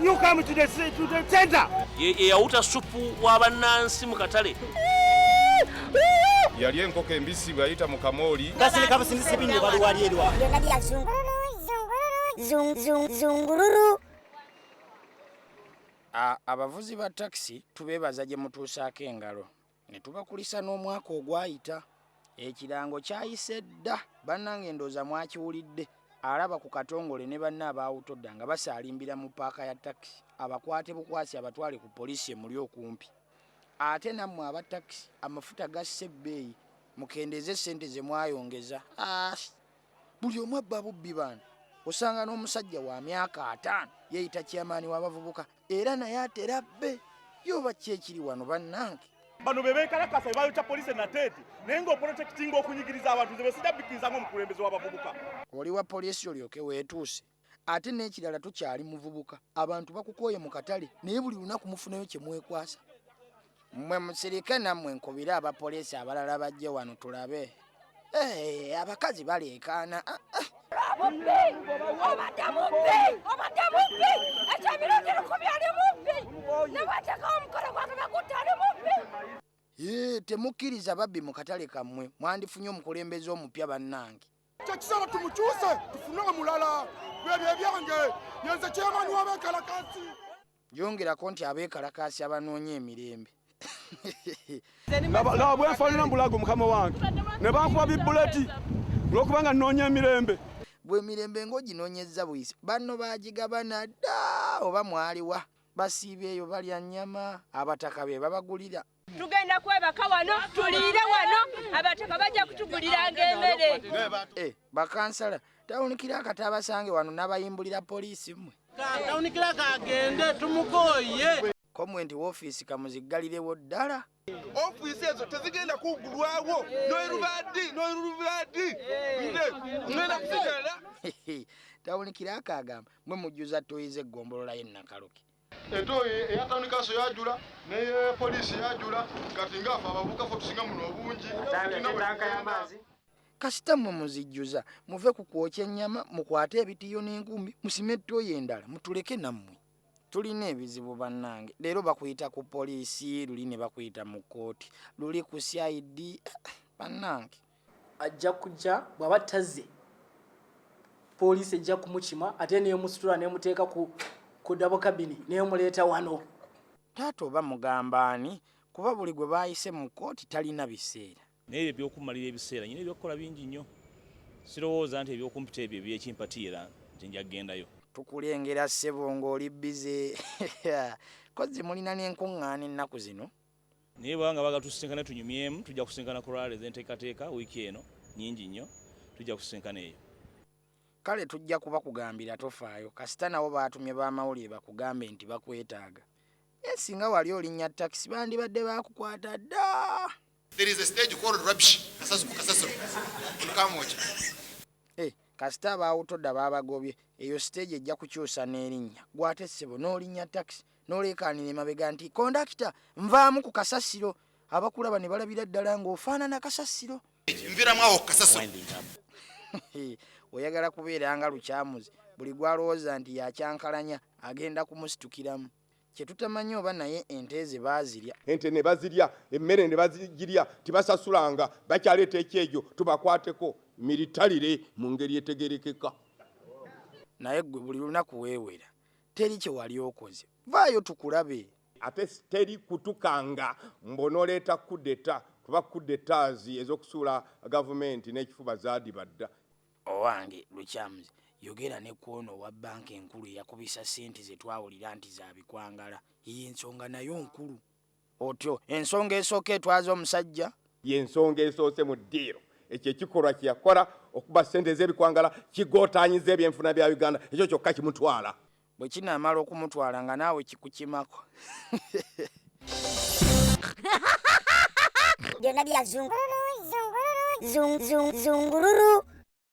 You come to the center. Yawuta supu wa bannansi mu katale. Yali enkoko embisi bwayita mu kamooli. Kasirika busindisi bingi bali wali erwa. Byonna bya zungululu. Abavuzi ba takisi tubeebaza gye mutuusaako engalo ne tubakulisa n'omwaka ogwayita. Ekirango kyayise dda bannange ndooza mwakiwulidde. Alaba ku katongole ne banna abaawutodda nga basaalimbira mu ppaaka ya takisi abakwate bukwasi abatwale ku poliisi emuli okumpi. Ate nammwe aba takisi amafuta gasse ebbeeyi mukendeeze ssente ze mwayongeza. Buli omu abba bubbi bano. Osanga n'omusajja wa myaka 5 yeeyita kyamaani w'abavubuka era naye atera bbe. Yoba ki ekiri wano bannange? Bano bebeekalakasa bayita poliisi nateeti naye ng'oprotectinga okunyigiriza abantu nze besijja ng'omukulembeze w'abavubuka. Oli wa poliisi olyoke weetuuse. Ate n'ekirala tukyali muvubuka. Abantu bakukooye mu katale naye buli lunaku mufunayo kye mwekwasa. Mmwe musirike nammwe nkubira abapoliisi abalala bajje wano tulabe. Abakazi baleekaana. Temukkiriza babbi mu katale kammwe mwandifunye omukulembeze omupya bannange. Kyekisaba tumukyuse tufune omulala. Byebyo ebyange yenze kyamaani w'abeekalakaasi. Yongerako nti abeekalakaasi abanoonya emirembe. Laba bwenfaanana mbulago mukama wange ne bankuba bibbuleti olw'okubanga nnoonya emirembe. Bwe mirembe ng'oginoonyezza buyisi banno baagigabana dda oba mwaliwa basiiba eyo balya nnyama abataka be babagulira. Tugenda kwebaka wano tuliire wano abataka bajja kutuguliranga emmere. Bakansala tawunikira akati abasange wano n'abayimbulira poliisi mmwe. Tawunikira kagende tumukooye. Komwenti w'ofiisi kamuzigalirewo ddala. Ofiisi ezo tezigenda kuggulwawo. Noirubaddi. Ngenda kusigala. Tawunikira akagamba mwe mujjuza toyize eggombolola y'ennakaloke. Etoyi eya tawuni kaaso yajula neye poliisi yajula kati ngaafe abavubuka ffe tusinga muno obungi. Kasita mmwe muzijjuza muve ku kwokya ennyama mukwate ebitiyo n'enkumbi musime ettoyi endala mutuleke nammwe. Tulina ebizibu bannange. Leero bakuyita ku poliisi, luli ne bakuyita mu kkooti, luli ku CID bannange. Ajja kujja bw'aba tazze poliisi ejja kumukima ate neyo musitula nemuteeka ku dabo kabini neyo muleeta wano. Taata oba mugambaani kuba buli gwe baayise mu kkooti talina biseera. Naye ebyokumalira ebiseera nyina ebyokukola bingi nnyo. Sirowooza nti ebyokumpita ebyo ebyekimpatiira nti nja kugendayo. Tukulengera ssebo ng'oli bize. Kozi mulina n'enkuŋŋaana ennaku zino. Naye bwanga baga tusisinkana tunyumyemu tujja kusinkana ku rwala ez'enteekateeka wiiki eno nnyingi nnyo tujja kusinkana eyo. Kale tujja kuba kugambira tofaayo kasita nabo baatumye b'amawulire bakugambe nti bakwetaaga. Singa wali olinnya takisi bandibadde baakukwata dda. There is a stage called rubbish. Kasasiro. Tukamoja. Kasita abaawutodda baabagobye eyo stage ejja kukyusa n'erinnya. Gwate ssebo n'olinnya takisi n'oleekaanira emabega nti kondakita nvaamu ku kasasiro. Abakulaba ne balabira ddala ng'ofaanana kasasiro. Nviramu awo kasasiro. Oyagala kubeera nga lukyamuzi buli gwalowooza nti yakyankalanya agenda kumusitukiramu. Kye tutamanyi oba naye ente ze baazirya. Ente ne bazirya emmere ne bazigirya tibasasulanga bakyaleeta ekyejo tubakwateko militalire mu ngeri etegerekeka. Naye gwe buli lunaku weewera teri kye wali okoze vaayo tukulabe. Ate teri kutukanga mbonoleeta kudeta kuba kudetaazi ez'okusuula gavumenti n'ekifuba zaadibadda. Owange lukyamuzi yogera ne kwono wa banka enkulu yakubisa sente ze twawulira nti za bikwangala. Ensonga nayo nkulu. Otyo ensonga esooka etwaza omusajja y'ensonga esoose mu ddiiro. Ekyo ekikolwa kye yakola okuba ssente ez'ebikwangala kigootaanyiza ebyenfuna bya Uganda ekyo kyokka kimutwala. Bwe kinaamala okumutwala nga naawe kikukimako. Byonna bya zungululu.